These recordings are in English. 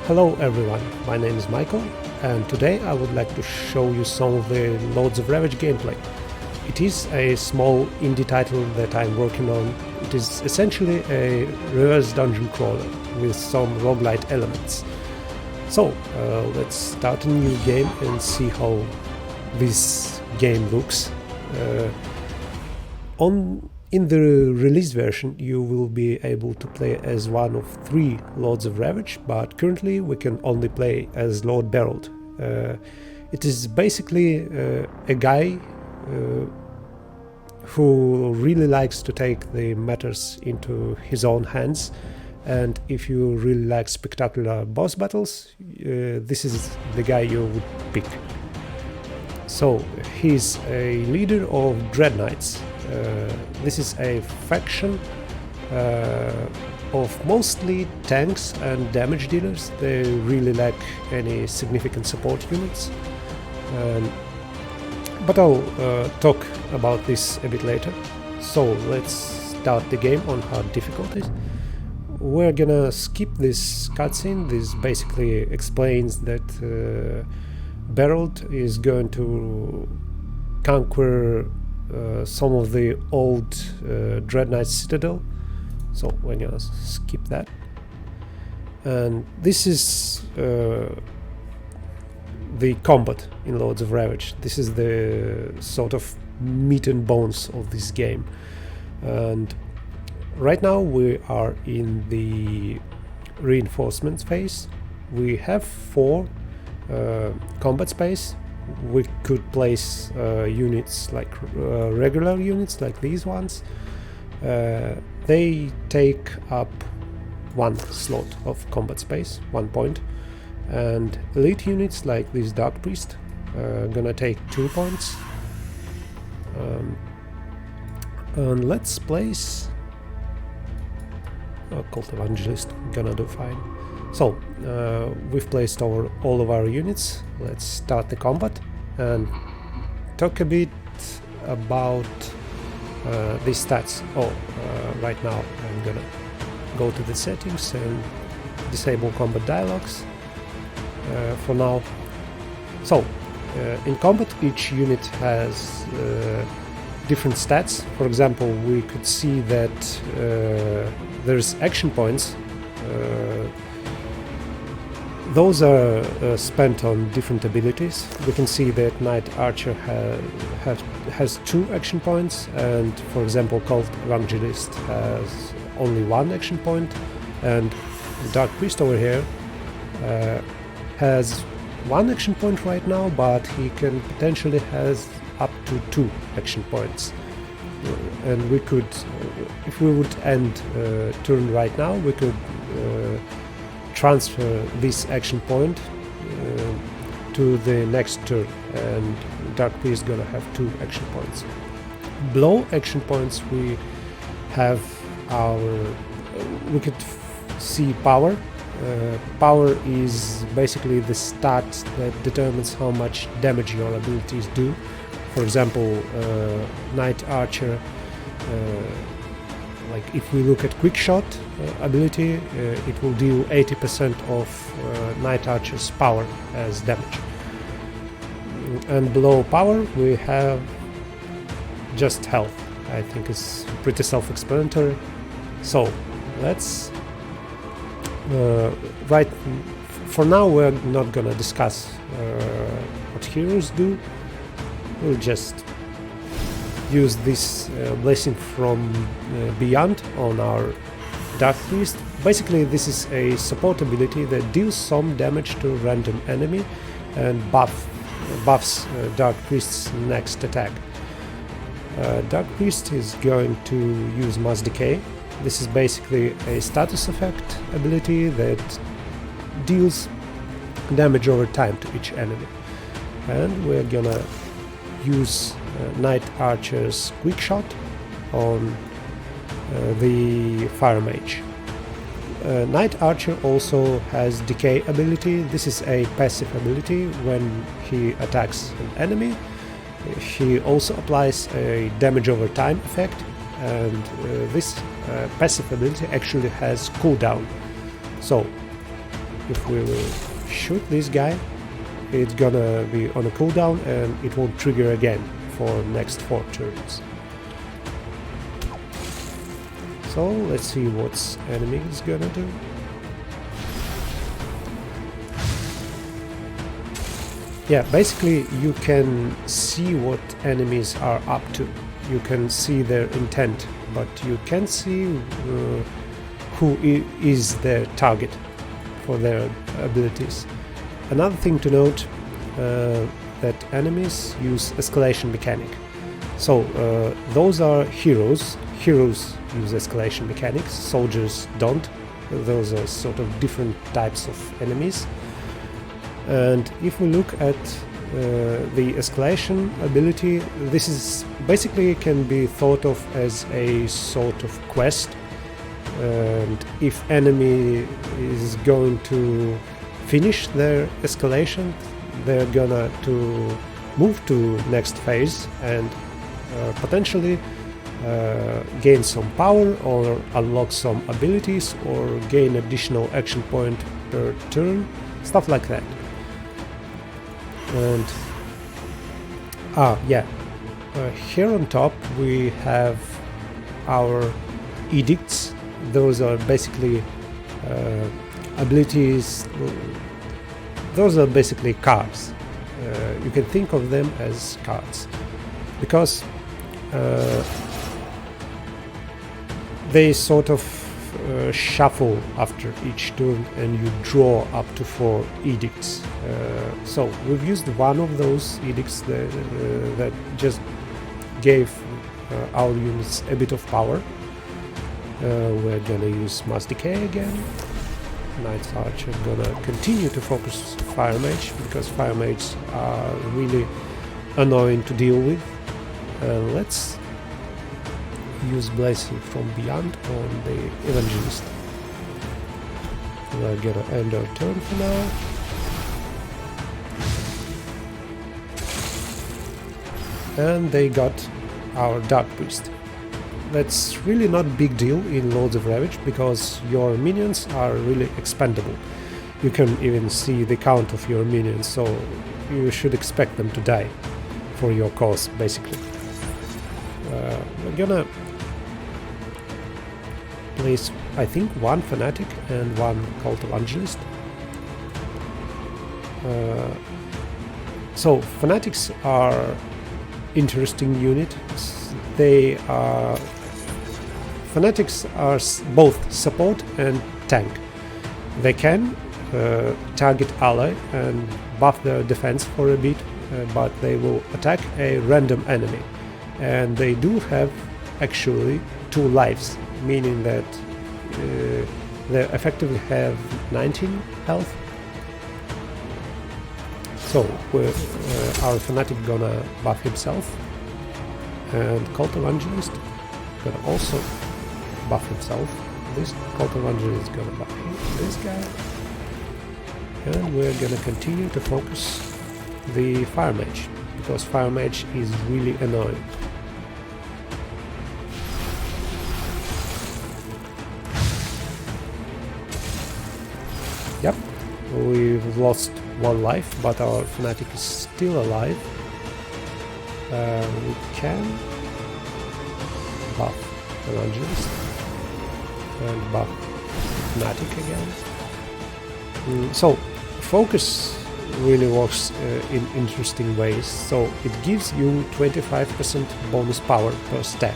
Hello everyone, my name is Michael, and today I would like to show you some of the Lords of Ravage gameplay. It is a small indie title that I'm working on. It is essentially a reverse dungeon crawler with some roguelite elements. So let's start a new game and see how this game looks. In the release version you will be able to play as one of 3 Lords of Ravage, but currently we can only play as Lord Berold. It is basically a guy who really likes to take the matters into his own hands, and if you really like spectacular boss battles, this is the guy you would pick. So he's a leader of Dread Knights. This is a faction of mostly tanks and damage dealers. They really lack any significant support units. But I'll talk about this a bit later. So let's start the game on hard difficulties. We're gonna skip this cutscene. This basically explains that Berold is going to conquer some of the old Dread Knight Citadel, so we're gonna skip that. And this is the combat in Lords of Ravage. This is the sort of meat and bones of this game, and right now we are in the reinforcement phase. We have 4 combat space. We could place units like regular units like these ones. They take up 1 slot of combat space, 1 point, and elite units like this Dark Priest gonna take 2 points. And let's place Cult Evangelist, gonna do fine. So, we've placed all of our units. Let's start the combat and talk a bit about the stats. Right now I'm gonna go to the settings and disable combat dialogues for now. So, in combat each unit has different stats. For example, we could see that there's action points. Those are spent on different abilities. We can see that Knight Archer has 2 action points, and for example Cult Evangelist has only 1 action point, and Dark Priest over here has 1 action point right now, but he can potentially has up to 2 action points. And we could, if we would end turn right now, we could transfer this action point to the next turn, and Dark Priest is gonna have 2 action points. Below action points we have we could see power. Power is basically the stat that determines how much damage your abilities do. For example, Knight Archer, like if we look at quick shot ability, it will deal 80% of Knight Archer's power as damage. And below power we have just health. I think it's pretty self-explanatory. So let's for now we're not gonna discuss what heroes do. We'll just use this blessing from beyond on our Dark Priest. Basically this is a support ability that deals some damage to a random enemy and buffs Dark Priest's next attack. Dark Priest is going to use Mass Decay. This is basically a status effect ability that deals damage over time to each enemy. And we're gonna use Knight Archer's quick shot on the Fire Mage. Knight Archer also has Decay ability. This is a passive ability. When he attacks an enemy, he also applies a damage over time effect, and this passive ability actually has cooldown. So if we will shoot this guy, it's gonna be on a cooldown and it won't trigger again for next 4 turns. So let's see what's enemy is gonna do. Yeah, basically you can see what enemies are up to. You can see their intent, but you can't see who is their target for their abilities. Another thing to note, that enemies use escalation mechanic. So those are heroes. Heroes use escalation mechanics, soldiers don't. Those are sort of different types of enemies. And if we look at the escalation ability, this is basically can be thought of as a sort of quest, and if enemy is going to finish their escalation, they're gonna to move to next phase and potentially gain some power or unlock some abilities or gain additional action point per turn, stuff like that. And here on top we have our edicts. Those are basically abilities. Those are basically cards. You can think of them as cards because they sort of shuffle after each turn and you draw up to 4 edicts. So we've used one of those edicts that just gave our units a bit of power. We're gonna use Mass Decay again. Knight's Archer gonna continue to focus Fire Mage because Fire Mages are really annoying to deal with. Let's use Blessing from Beyond on the Evangelist. We're gonna end our turn for now. And they got our Dark Priest. That's really not a big deal in Lords of Ravage because your minions are really expendable. You can even see the count of your minions, so you should expect them to die for your cause, basically. We're gonna place, I think, 1 Fanatic and 1 Cult Evangelist. So Fanatics are interesting unit. They are Fanatics are both support and tank. They can target ally and buff their defense for a bit, but they will attack a random enemy, and they do have actually 2 lives, meaning that they effectively have 19 health. So our Fanatic gonna buff himself, and Cult Evangelist gonna also buff himself. This Cult Evangelist is gonna buff this guy, and we're gonna continue to focus the Fire Mage because Fire Mage is really annoying. Yep, we've lost 1 life, but our Fanatic is still alive. We can buff Evangelist and buff Fanatic again. So focus really works in interesting ways. So it gives you 25% bonus power per stack.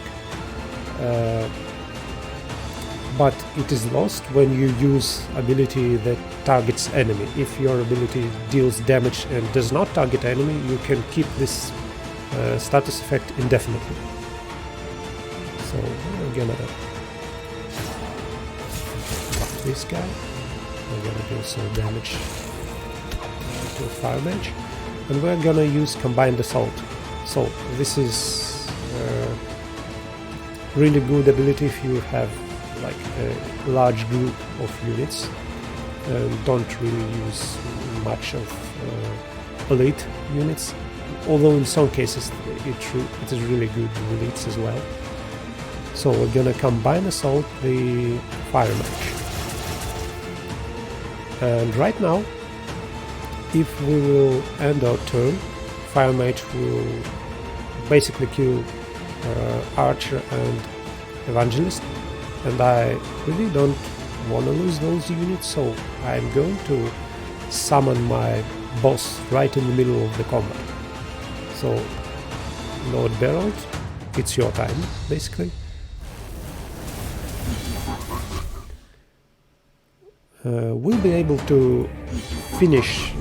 But it is lost when you use ability that targets enemy. If your ability deals damage and does not target enemy, you can keep this status effect indefinitely. So we're gonna buff this guy. We're gonna do some damage to Fire Mage, and we're gonna use Combined Assault. So this is really good ability if you have like a large group of units and don't really use much of elite units, although in some cases it is really good elites as well. So we're gonna Combine Assault the Fire Mage, And right now, if we will end our turn, Fire Mage will basically kill Archer and Evangelist, and I really don't want to lose those units, so I'm going to summon my boss right in the middle of the combat. So, Lord Berold, it's your time, basically. We'll be able to finish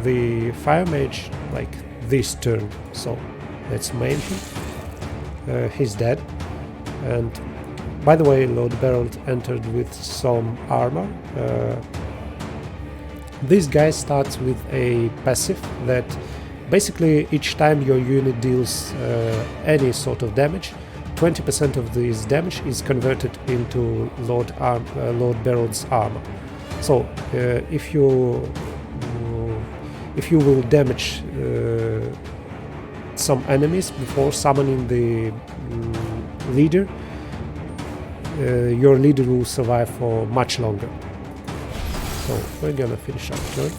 the Fire Mage like this turn, so let's maim him. He's dead, and by the way, Lord Berold entered with some armor. This guy starts with a passive that basically each time your unit deals any sort of damage, 20% of this damage is converted into Lord Berold's armor. So if you will damage some enemies before summoning the leader, your leader will survive for much longer. So we're gonna finish our turn.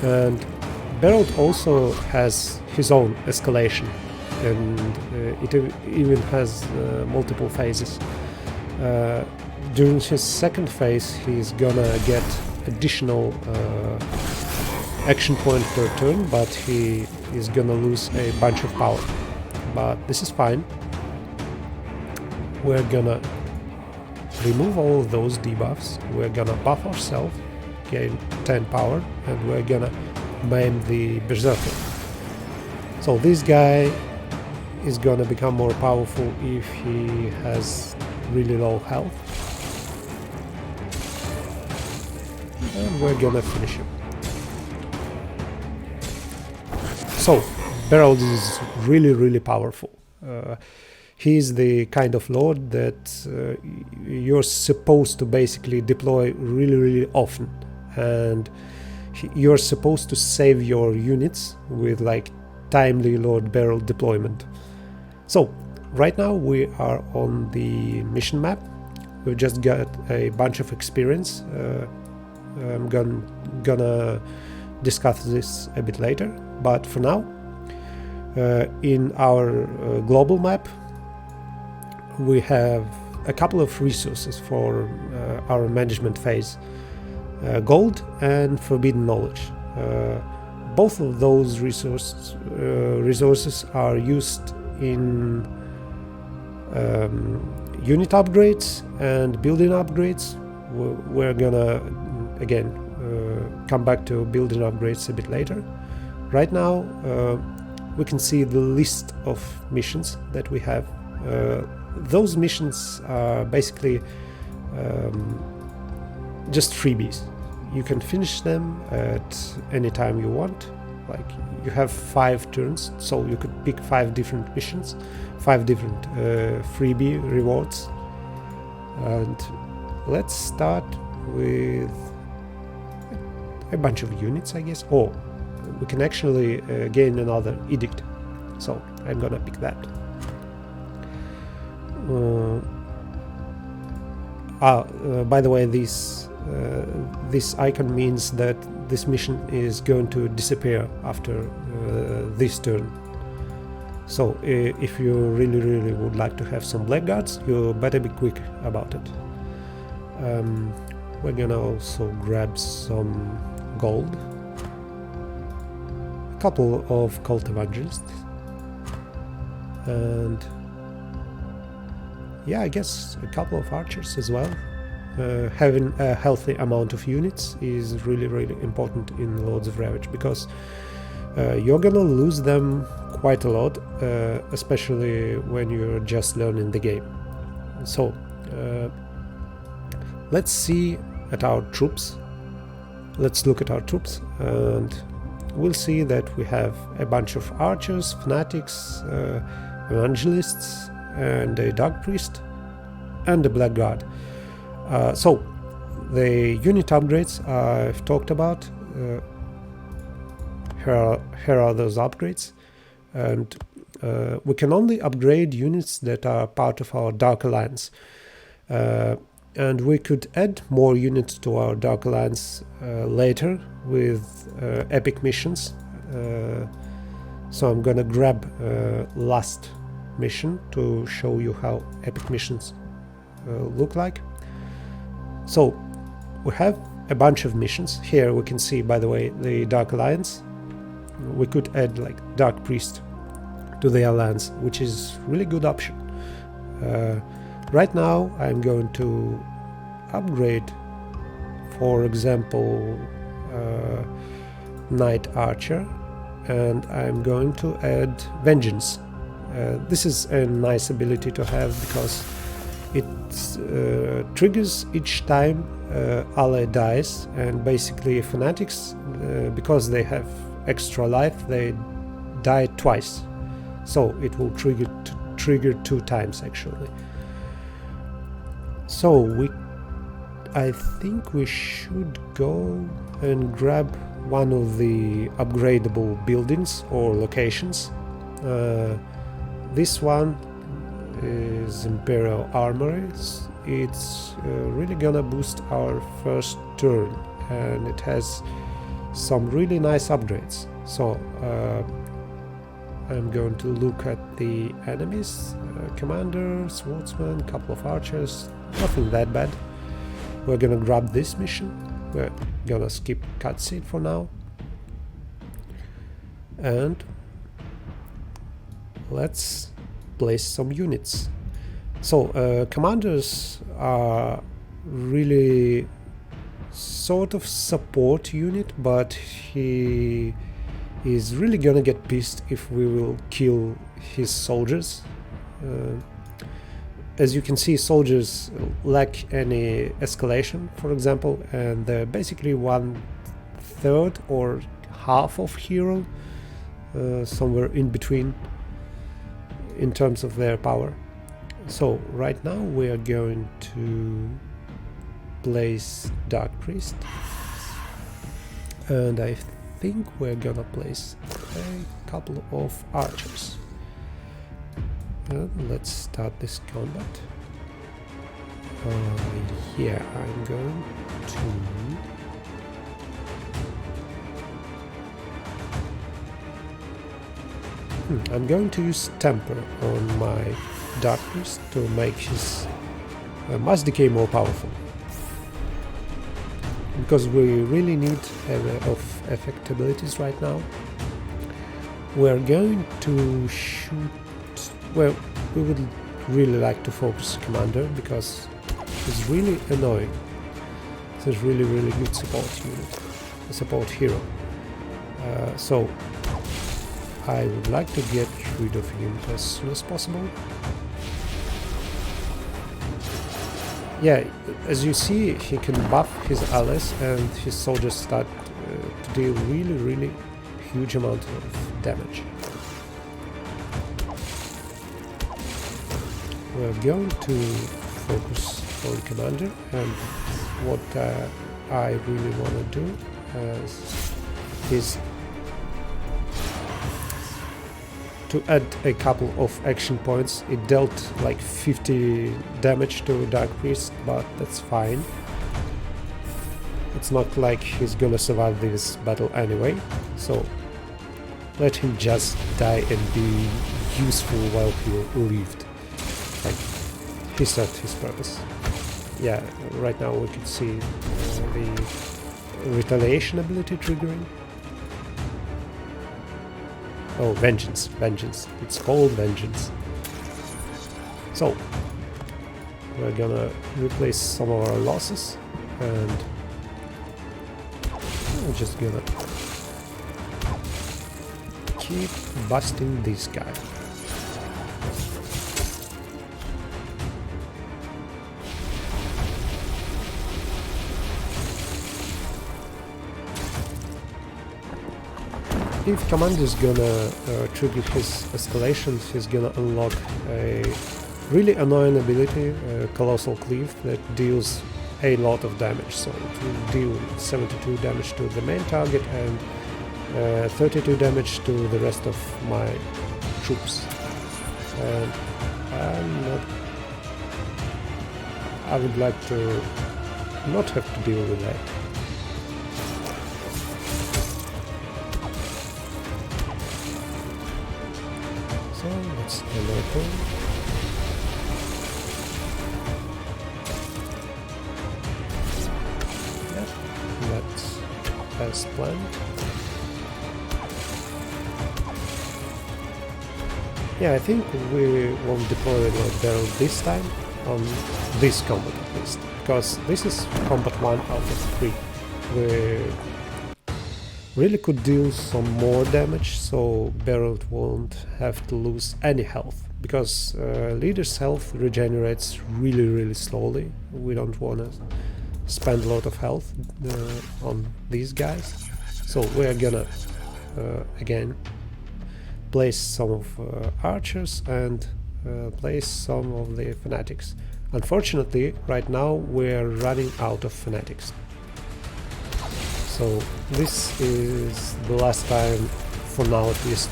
And Berold also has his own escalation, and it even has multiple phases. During his second phase, he's gonna get additional action point per turn, but he is gonna lose a bunch of power. But this is fine. We're gonna remove all of those debuffs. We're gonna buff ourselves, gain 10 power, and we're gonna maim the Berserker. So this guy is gonna become more powerful if he has really low health. And we're gonna finish him. So, Berold is really powerful. He's the kind of lord that you're supposed to basically deploy really often, and you're supposed to save your units with like timely Lord Berold deployment. So right now we are on the mission map. We've just got a bunch of experience. I'm gonna discuss this a bit later, but for now, in our global map, we have a couple of resources for our management phase: gold and forbidden knowledge. Both of those resources are used in unit upgrades and building upgrades. We're gonna again come back to building upgrades a bit later. Right now we can see the list of missions that we have. Those missions are basically just freebies. You can finish them at any time you want. Like, you have 5 turns, so you could pick 5 different missions, 5 different freebie rewards. And let's start with a bunch of units, I guess. Oh, we can actually gain another edict, so I'm gonna pick that. By the way, this icon means that this mission is going to disappear after this turn. So if you really would like to have some blackguards, you better be quick about it. We're gonna also grab some gold, a couple of cult evangelists, and yeah, I guess a couple of archers as well. Having a healthy amount of units is really important in Lords of Ravage, because you're gonna lose them quite a lot, especially when you're just learning the game. So let's see at our troops. Let's look at our troops, and we'll see that we have a bunch of archers, fanatics, evangelists, and a dark priest, and a blackguard. So the unit upgrades I've talked about. Here are those upgrades, and we can only upgrade units that are part of our Dark Alliance. And we could add more units to our Dark Alliance later with epic missions. So I'm gonna grab last mission to show you how epic missions look like. So we have a bunch of missions. Here we can see, by the way, the Dark Alliance. We could add like Dark Priest to the Alliance, which is really good option. Right now I'm going to upgrade, for example, Knight Archer, and I'm going to add Vengeance. This is a nice ability to have because it triggers each time ally dies, and basically fanatics, because they have extra life, they die twice, so it will trigger 2 times actually. So I think we should go and grab one of the upgradable buildings or locations. This one is Imperial Armory. It's really gonna boost our first turn, and it has some really nice upgrades. So I'm going to look at the enemies, commander, swordsman, couple of archers, nothing that bad. We're gonna grab this mission. We're gonna skip cutscene for now, and let's place some units. So commanders are really sort of support unit, but he is really gonna get pissed if we will kill his soldiers. As you can see, soldiers lack any escalation, for example, and they're basically 1/3 or half of hero, somewhere in between in terms of their power. So right now we are going to place Dark Priest, and I think we're gonna place a couple of archers. Let's start this combat. Yeah, I'm going to use Temper on my Dark Priest to make his mass decay more powerful, because we really need of effect abilities right now. We're going to shoot. Well, we would really like to focus Commander because he's really annoying. He's a really good support unit, a support hero. So I would like to get rid of him as soon as possible. Yeah, as you see, he can buff his allies and his soldiers start to deal really huge amount of damage. We're going to focus on Commander, and what I really want to do is to add a couple of action points. It dealt like 50 damage to Dark Priest, but that's fine. It's not like he's gonna survive this battle anyway, so let him just die and be useful while he lived. Like, he served his purpose. Yeah, right now we can see the retaliation ability triggering. Oh, Vengeance. It's called Vengeance. So, we're gonna replace some of our losses, and we're just gonna keep busting this guy. If Commander is gonna trigger his escalations, he's gonna unlock a really annoying ability, Colossal Cleave, that deals a lot of damage. So it will deal 72 damage to the main target and 32 damage to the rest of my troops. And I would like to not have to deal with that. So let's end our turn. Yep, that's as planned. Yeah, I think we won't deploy the barrel this time, on this combat at least, because this is combat 1 out of 3. We really could deal some more damage, so barrel won't have to lose any health, because leader's health regenerates really slowly. We don't want to spend a lot of health on these guys, so we're gonna again place some of archers and place some of the fanatics. Unfortunately, right now we're running out of fanatics. So this is the last time, for now at least,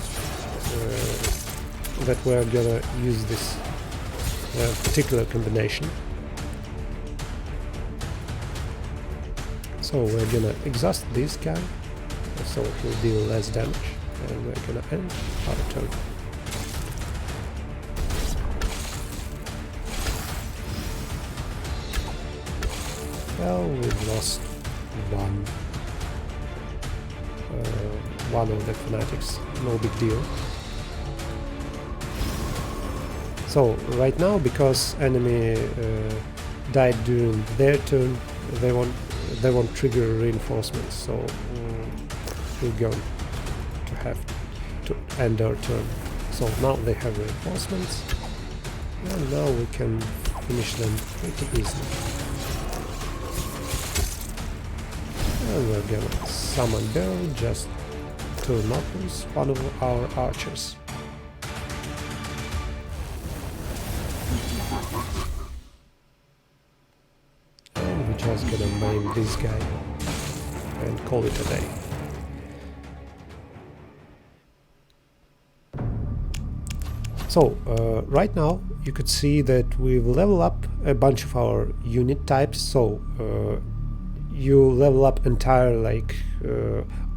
that we're gonna use this particular combination. So we're gonna exhaust this guy, so it will deal less damage, and we're gonna end our turn. Well, we've lost one of the fanatics, no big deal. So right now, because enemy died during their turn, they won't trigger reinforcements, so we're going to have to end our turn. So now they have reinforcements, and now we can finish them pretty easily. And we're gonna summon barrel just to not lose one of our archers. And we're just gonna maim this guy and call it a day. So right now you could see that we've leveled up a bunch of our unit types. So you level up entire, like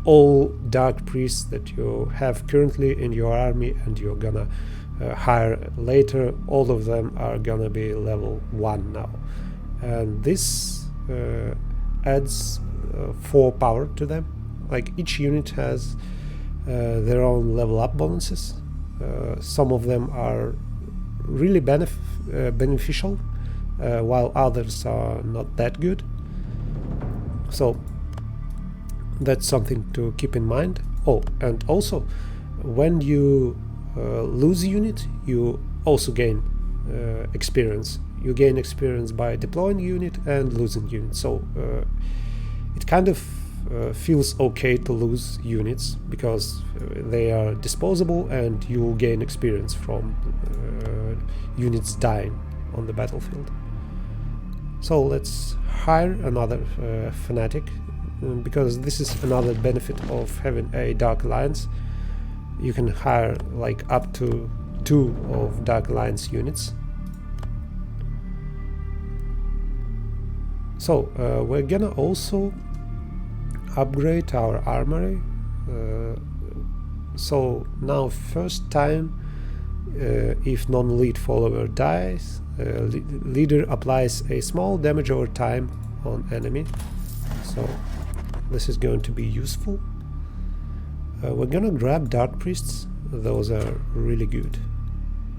all dark priests that you have currently in your army and you're gonna hire later. All of them are gonna be level 1 now, and this adds 4 power to them. Like each unit has their own level up bonuses. Some of them are really beneficial, while others are not that good. So that's something to keep in mind. Oh, and also when you lose a unit, you also gain experience. You gain experience by deploying a unit and losing units. So it kind of feels okay to lose units, because they are disposable and you will gain experience from units dying on the battlefield. So let's hire another fanatic, because this is another benefit of having a Dark Alliance. You can hire like up to 2 of Dark Alliance units. So we're gonna also upgrade our armory. So now first time, if non-lead follower dies, leader applies a small damage over time on enemy. So this is going to be useful. We're gonna grab Dark Priests, those are really good.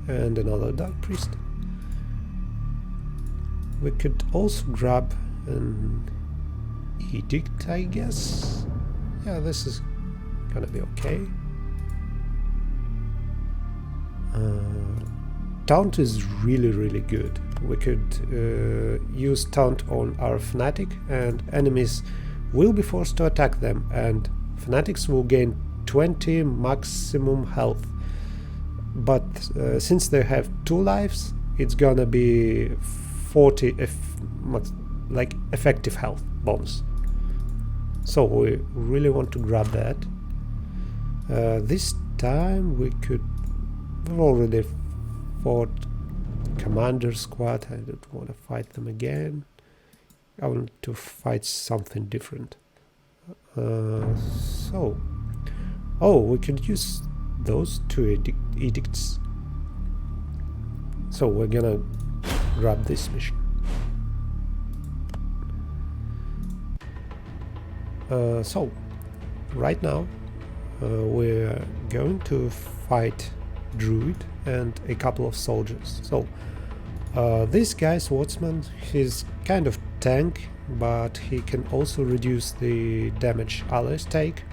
And another Dark Priest. We could also grab an Edict, I guess. Yeah, this is gonna be okay. Taunt is really good. We could use Taunt on our Fanatic, and enemies will be forced to attack them, and Fanatics will gain 20 maximum health. But since they have 2 lives, it's gonna be 40 like effective health bonus. So we really want to grab that. This time we've already fought commander squad. I don't want to fight them again. I want to fight something different. So, oh, we could use those two edicts. So we're gonna grab this mission. So, right now we're going to fight Druid and a couple of soldiers. So, this guy, Swordsman, he's kind of tank, but he can also reduce the damage allies take.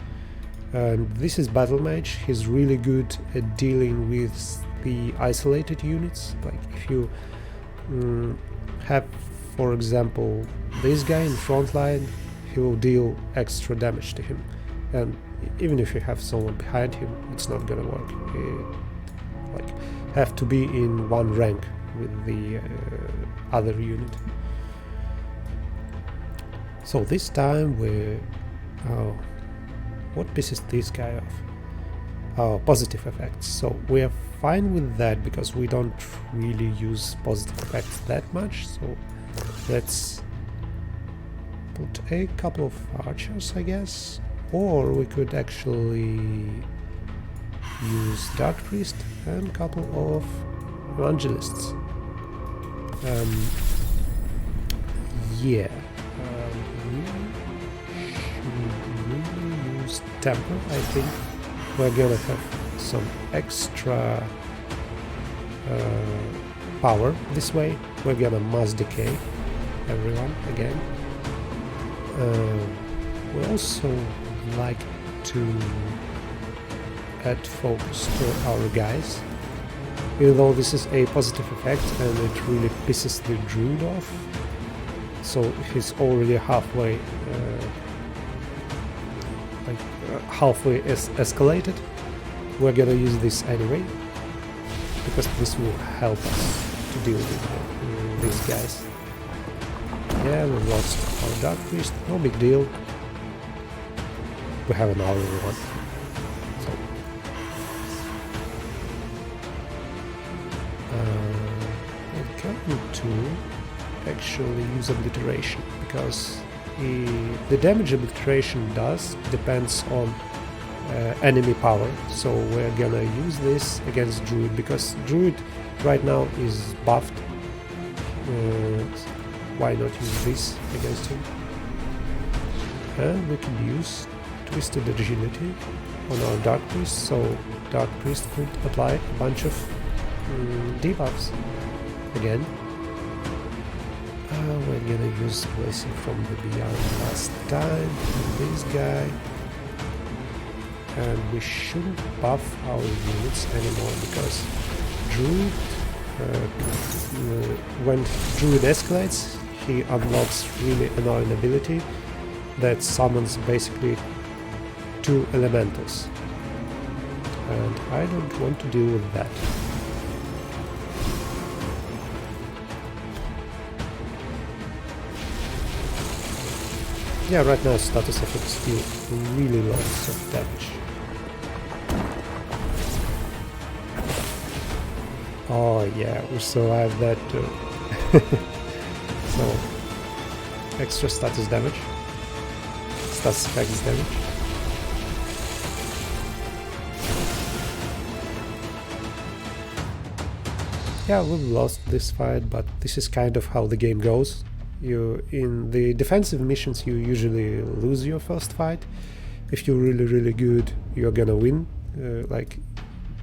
And this is Battle Mage. He's really good at dealing with the isolated units. Like if you have, for example, this guy in front line, he will deal extra damage to him, and even if you have someone behind him, it's not gonna work. You have to be in one rank with the other unit. So this time we... what pisses this guy off? Positive effects. So we are fine with that because we don't really use positive effects that much. So let's put a couple of archers, I guess, or we could actually use Dark Priest and a couple of evangelists. Yeah, we should really use Temple. I think we're gonna have some extra power this way. We're gonna mass decay everyone again. We also like to add focus to our guys, even though this is a positive effect and it really pisses the Druid off. So he's already halfway escalated. We're gonna use this anyway because this will help us to deal with these guys. Yeah, we lost our Dark Priest, no big deal. We have an hour one. So we're going to actually use obliteration because the damage obliteration does depends on enemy power. So we're gonna use this against Druid because Druid right now is buffed. Why not use this against him? And we can use Twisted Agility on our Dark Priest, so Dark Priest could apply a bunch of debuffs again. We're gonna use Blessing from the Beyond last time, this guy. And we shouldn't buff our units anymore because Druid, when Druid escalates, he unlocks really annoying ability that summons basically 2 elementals, and I don't want to deal with that. Yeah, right now status effects deal really lots of damage. Oh yeah, we survived that too. So, extra status damage, status effects damage. Yeah, we've lost this fight, but this is kind of how the game goes. In the defensive missions you usually lose your first fight. If you're really good, you're gonna win.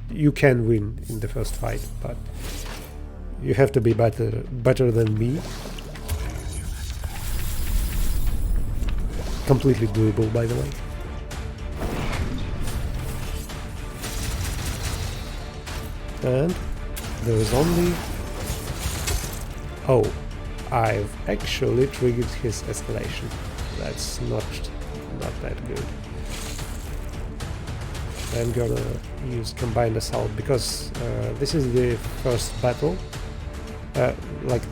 You can win in the first fight, but you have to be better than me. Completely doable, by the way. And there is only... Oh, I've actually triggered his escalation. That's not that good. I'm gonna use Combined Assault because this is the first battle.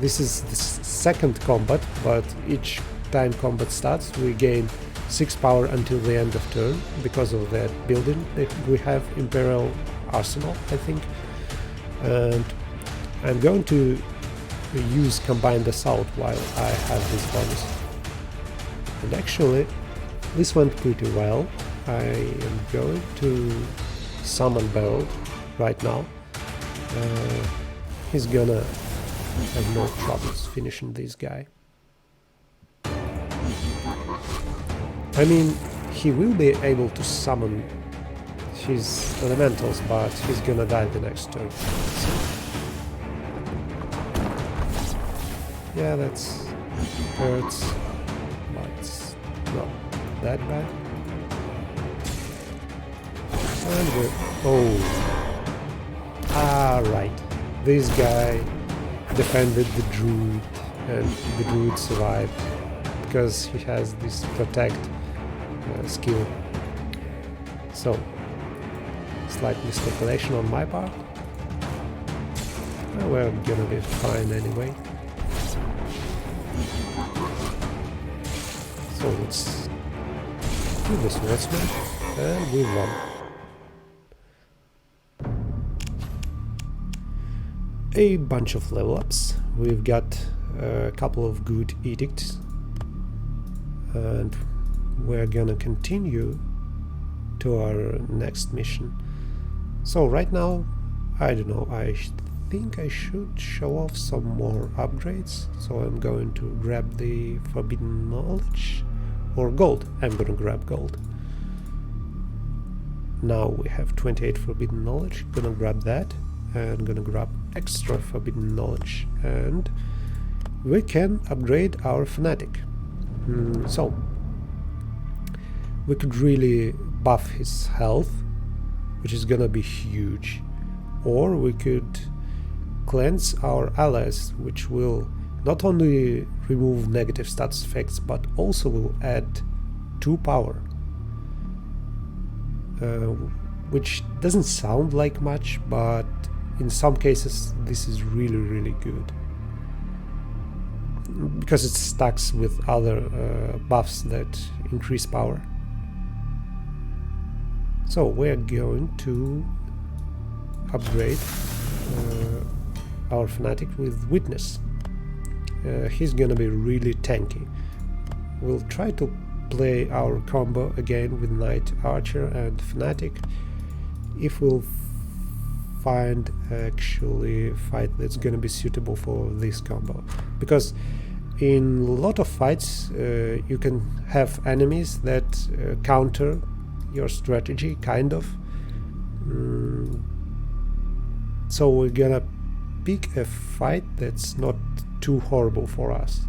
This is the second combat, but each time combat starts we gain 6 power until the end of turn because of that building that we have, Imperial Arsenal, I think. And I'm going to use combined assault while I have this bonus. And actually, this went pretty well. I am going to summon Beryl right now. He's gonna have no troubles finishing this guy. I mean, he will be able to summon his elementals, but he's gonna die the next turn. Yeah, that's hurts, but it's not that bad. And we're... oh! Right. This guy defended the druid, and the druid survived because he has this protect skill. So, slight miscalculation on my part. We're gonna be fine anyway. So let's do this swordsman, and we won. A bunch of level ups. We've got a couple of good edicts, and we're gonna continue to our next mission. So right now, I don't know, I think I should show off some more upgrades. So I'm going to grab the forbidden knowledge, or gold. I'm gonna grab gold. Now we have 28 forbidden knowledge, gonna grab that, and gonna grab extra forbidden knowledge, and we can upgrade our fanatic. So we could really buff his health, which is gonna be huge, or we could cleanse our allies, which will not only remove negative status effects but also will add 2 power, which doesn't sound like much, but in some cases this is really good, because it stacks with other buffs that increase power. So we're going to upgrade our fanatic with witness. He's gonna be really tanky. We'll try to play our combo again with knight, archer and fanatic if we'll find actually a fight that's gonna be suitable for this combo, because in a lot of fights you can have enemies that counter your strategy, kind of. So we're gonna pick a fight that's not too horrible for us.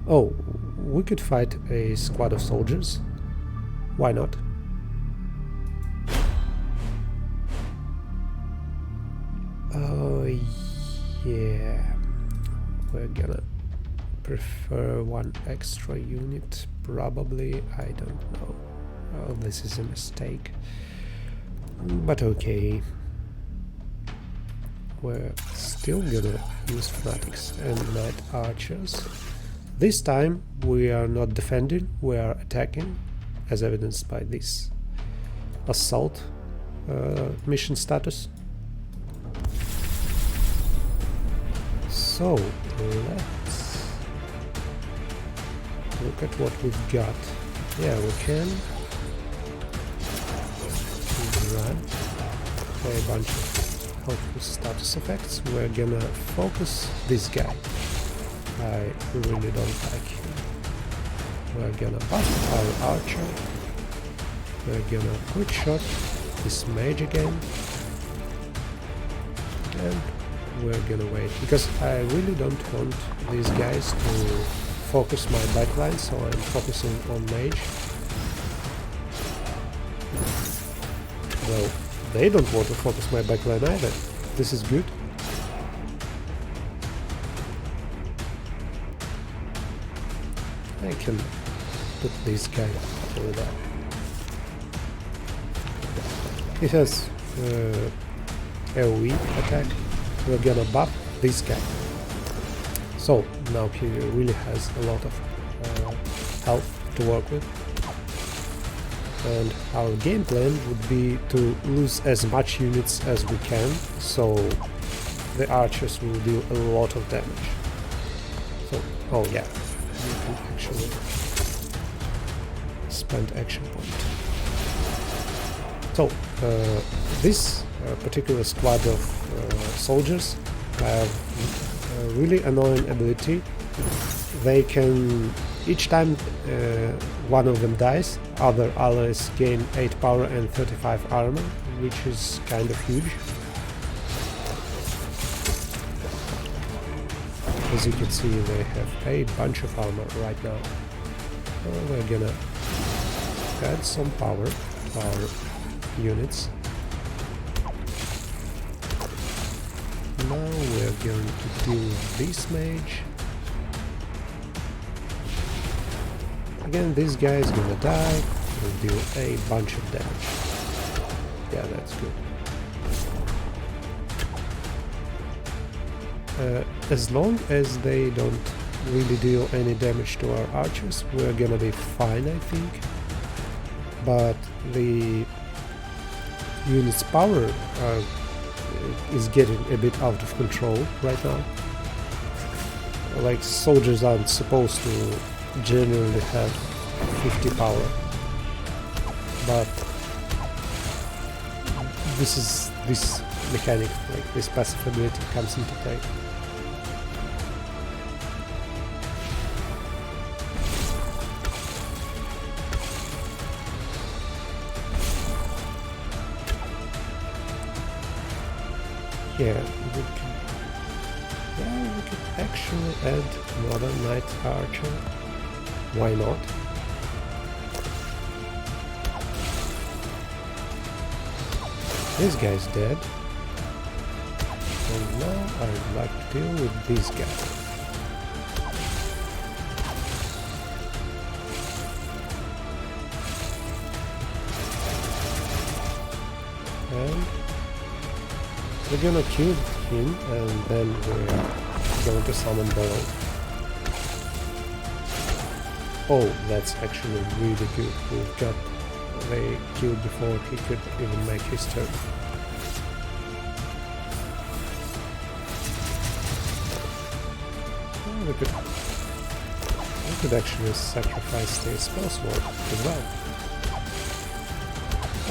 Oh, we could fight a squad of soldiers. Why not? Oh yeah, we're gonna prefer one extra unit, probably. I don't know. Oh, this is a mistake, but okay. We're still gonna use fanatics and knight archers. This time we are not defending, we are attacking, as evidenced by this assault mission status. So let's look at what we've got. Yeah, we can run a bunch of helpful status effects. We're gonna focus this guy. I really don't like him. We're gonna buff our archer. We're gonna quick shot this mage again. And we're gonna wait, because I really don't want these guys to focus my backline, so I'm focusing on mage. Well, they don't want to focus my backline either. This is good. I can put this guy over there. He has AoE attack. We're gonna buff this guy. So now he really has a lot of health to work with. And our game plan would be to lose as much units as we can, so the archers will deal a lot of damage. So, oh yeah, you can actually spend action point. So, this particular squad of soldiers have a really annoying ability. They can, each time one of them dies, other allies gain 8 power and 35 armor, which is kind of huge. As you can see, they have a bunch of armor right now. We're gonna add some power to our units. Now we're going to deal with this mage. Again, this guy is gonna die. We'll deal a bunch of damage. Yeah, that's good. As long as they don't really deal any damage to our archers, we're gonna be fine, I think. But the unit's power is getting a bit out of control right now. Like, soldiers aren't supposed to generally have 50 power, but this mechanic, like this passive ability, comes into play. Yeah, we could actually add another Knight Archer. Why not? This guy's dead. And now I'd like to deal with this guy. And we're gonna kill him, and then we're going to summon Barrel. Oh, that's actually really good. We've got the kill before he could even make his turn. We could actually sacrifice the spell sword as well.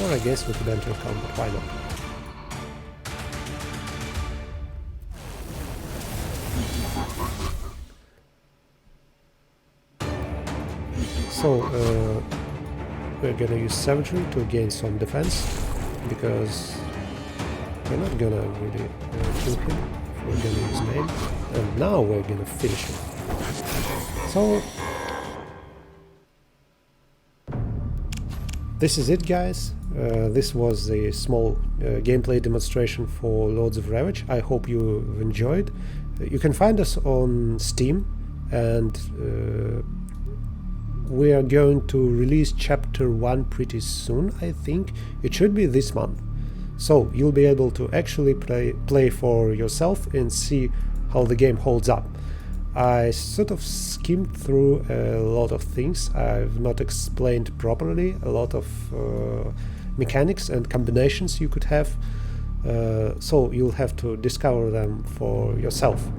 Or I guess we could enter combat, why not? So, we're gonna use Savagery to gain some defense, because we're not gonna really kill him. We're gonna use Main, and now we're gonna finish him. So, this is it, guys. This was the small gameplay demonstration for Lords of Ravage. I hope you enjoyed. You can find us on Steam, and we are going to release chapter 1 pretty soon, I think. It should be this month. So you'll be able to actually play for yourself and see how the game holds up. I sort of skimmed through a lot of things. I've not explained properly a lot of mechanics and combinations you could have, so you'll have to discover them for yourself.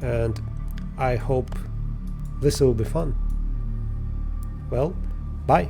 And I hope this will be fun. Well, bye!